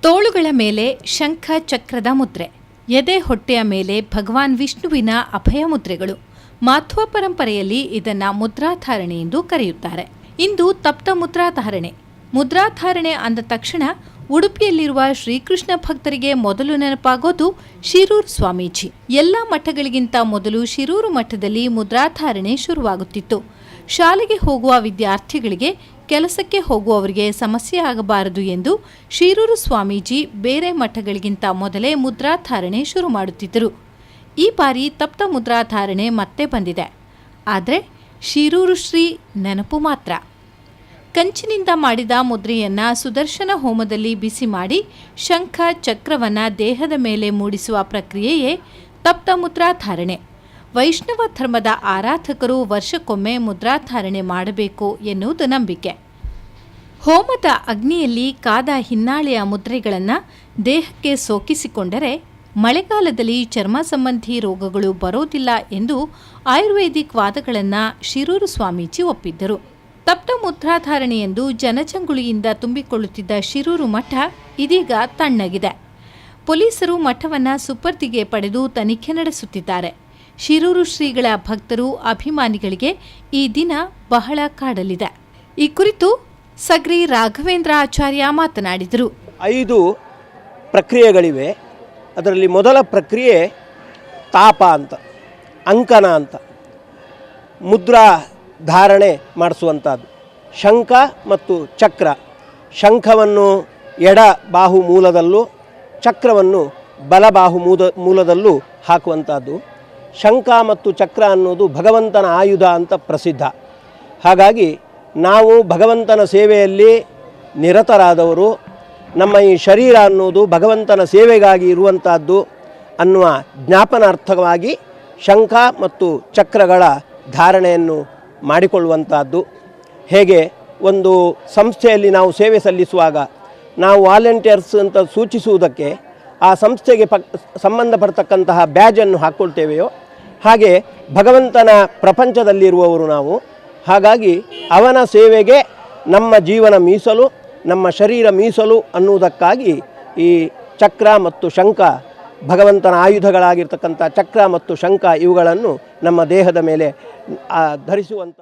ತೋಳುಗಳ ಮೇಲೆ ಶಂಖ ಚಕ್ರದ ಮುದ್ರೆ, ಎದೆ ಹೊಟ್ಟೆಯ ಮೇಲೆ ಭಗವಾನ್ ವಿಷ್ಣುವಿನ ಅಭಯ ಮುದ್ರೆಗಳು. ಮಾಧ್ವ ಪರಂಪರೆಯಲ್ಲಿ ಇದನ್ನ ಮುದ್ರಾಧಾರಣೆ ಎಂದು ಕರೆಯುತ್ತಾರೆ. ಇಂದು ತಪ್ತ ಮುದ್ರಾಧಾರಣೆ. ಮುದ್ರಾಧಾರಣೆ ಅಂದ ತಕ್ಷಣ ಉಡುಪಿಯಲ್ಲಿರುವ ಶ್ರೀಕೃಷ್ಣ ಭಕ್ತರಿಗೆ ಮೊದಲು ನೆನಪಾಗೋದು ಶಿರೂರು ಸ್ವಾಮೀಜಿ. ಎಲ್ಲ ಮಠಗಳಿಗಿಂತ ಮೊದಲು ಶಿರೂರು ಮಠದಲ್ಲಿ ಮುದ್ರಾಧಾರಣೆ ಶುರುವಾಗುತ್ತಿತ್ತು. ಶಾಲೆಗೆ ಹೋಗುವ ವಿದ್ಯಾರ್ಥಿಗಳಿಗೆ, ಕೆಲಸಕ್ಕೆ ಹೋಗುವವರಿಗೆ ಸಮಸ್ಯೆ ಆಗಬಾರದು ಎಂದು ಶಿರೂರು ಸ್ವಾಮೀಜಿ ಬೇರೆ ಮಠಗಳಿಗಿಂತ ಮೊದಲೇ ಮುದ್ರಾಧಾರಣೆ ಶುರು ಮಾಡುತ್ತಿದ್ದರು. ಈ ಬಾರಿ ತಪ್ತ ಮುದ್ರಾಧಾರಣೆ ಮತ್ತೆ ಬಂದಿದೆ. ಆದರೆ ಶಿರೂರು ಶ್ರೀ ನೆನಪು ಮಾತ್ರ. ಕಂಚಿನಿಂದ ಮಾಡಿದ ಮುದ್ರೆಯನ್ನು ಸುದರ್ಶನ ಹೋಮದಲ್ಲಿ ಬಿಸಿ ಮಾಡಿ ಶಂಖ ಚಕ್ರವನ್ನು ದೇಹದ ಮೇಲೆ ಮೂಡಿಸುವ ಪ್ರಕ್ರಿಯೆಯೇ ತಪ್ತ ಮುದ್ರಾಧಾರಣೆ. ವೈಷ್ಣವ ಧರ್ಮದ ಆರಾಧಕರು ವರ್ಷಕ್ಕೊಮ್ಮೆ ಮುದ್ರಾಧಾರಣೆ ಮಾಡಬೇಕು ಎನ್ನುವುದು ನಂಬಿಕೆ. ಹೋಮದ ಅಗ್ನಿಯಲ್ಲಿ ಕಾದ ಹಿನ್ನಾಳೆಯ ಮುದ್ರೆಗಳನ್ನು ದೇಹಕ್ಕೆ ಸೋಕಿಸಿಕೊಂಡರೆ ಮಳೆಗಾಲದಲ್ಲಿ ಚರ್ಮ ಸಂಬಂಧಿ ರೋಗಗಳು ಬರೋದಿಲ್ಲ ಎಂದು ಆಯುರ್ವೇದಿಕ್ ವಾದಗಳನ್ನು ಶಿರೂರು ಸ್ವಾಮೀಜಿ ಒಪ್ಪಿದ್ದರು. ತಪ್ತ ಮುದ್ರಾಧಾರಣೆಯೆಂದು ಜನಜಂಗುಳಿಯಿಂದ ತುಂಬಿಕೊಳ್ಳುತ್ತಿದ್ದ ಶಿರೂರು ಮಠ ಇದೀಗ ತಣ್ಣಗಿದೆ. ಪೊಲೀಸರು ಮಠವನ್ನು ಸುಪರ್ದಿಗೆ ಪಡೆದು ತನಿಖೆ ನಡೆಸುತ್ತಿದ್ದಾರೆ. ಶಿರೂರು ಶ್ರೀಗಳ ಭಕ್ತರು, ಅಭಿಮಾನಿಗಳಿಗೆ ಈ ದಿನ ಬಹಳ ಕಾಡಲಿದೆ. ಈ ಕುರಿತು ಸಗ್ರಿ ರಾಘವೇಂದ್ರ ಆಚಾರ್ಯ ಮಾತನಾಡಿದರು. 5 ಪ್ರಕ್ರಿಯೆಗಳಿವೆ. ಅದರಲ್ಲಿ ಮೊದಲ ಪ್ರಕ್ರಿಯೆ ತಾಪ ಅಂತ, ಅಂಕನ ಅಂತ, ಮುದ್ರಾ ಧಾರಣೆ ಮಾಡಿಸುವಂಥದ್ದು. ಶಂಖ ಮತ್ತು ಚಕ್ರ. ಶಂಖವನ್ನು ಎಡ ಬಾಹು ಮೂಲದಲ್ಲೂ ಚಕ್ರವನ್ನು ಬಲಬಾಹು ಮೂಲದಲ್ಲೂ ಹಾಕುವಂಥದ್ದು. ಶಂಖ ಮತ್ತು ಚಕ್ರ ಅನ್ನೋದು ಭಗವಂತನ ಆಯುಧ ಅಂತ ಪ್ರಸಿದ್ಧ. ಹಾಗಾಗಿ ನಾವು ಭಗವಂತನ ಸೇವೆಯಲ್ಲಿ ನಿರತರಾದವರು, ನಮ್ಮ ಈ ಶರೀರ ಅನ್ನೋದು ಭಗವಂತನ ಸೇವೆಗಾಗಿ ಇರುವಂಥದ್ದು ಅನ್ನುವ ಜ್ಞಾಪನಾರ್ಥವಾಗಿ ಶಂಖ ಮತ್ತು ಚಕ್ರಗಳ ಧಾರಣೆಯನ್ನು ಮಾಡಿಕೊಳ್ಳುವಂಥದ್ದು. ಹೇಗೆ ಒಂದು ಸಂಸ್ಥೆಯಲ್ಲಿ ನಾವು ಸೇವೆ ಸಲ್ಲಿಸುವಾಗ ನಾವು ವಾಲಂಟಿಯರ್ಸ್ ಅಂತ ಸೂಚಿಸುವುದಕ್ಕೆ ಆ ಸಂಸ್ಥೆಗೆ ಸಂಬಂಧಪಡ್ತಕ್ಕಂತಹ ಬ್ಯಾಜನ್ನು ಹಾಕ್ಕೊಳ್ತೇವೆಯೋ, ಹಾಗೆ ಭಗವಂತನ ಪ್ರಪಂಚದಲ್ಲಿರುವವರು ನಾವು. ಹಾಗಾಗಿ ಅವನ ಸೇವೆಗೆ ನಮ್ಮ ಜೀವನ ಮೀಸಲು, ನಮ್ಮ ಶರೀರ ಮೀಸಲು ಅನ್ನುವುದಕ್ಕಾಗಿ ಈ ಚಕ್ರ ಮತ್ತು ಶಂಖ, ಭಗವಂತನ ಆಯುಧಗಳಾಗಿರ್ತಕ್ಕಂಥ ಚಕ್ರ ಮತ್ತು ಶಂಖ ಇವುಗಳನ್ನು ನಮ್ಮ ದೇಹದ ಮೇಲೆ ಧರಿಸುವಂಥ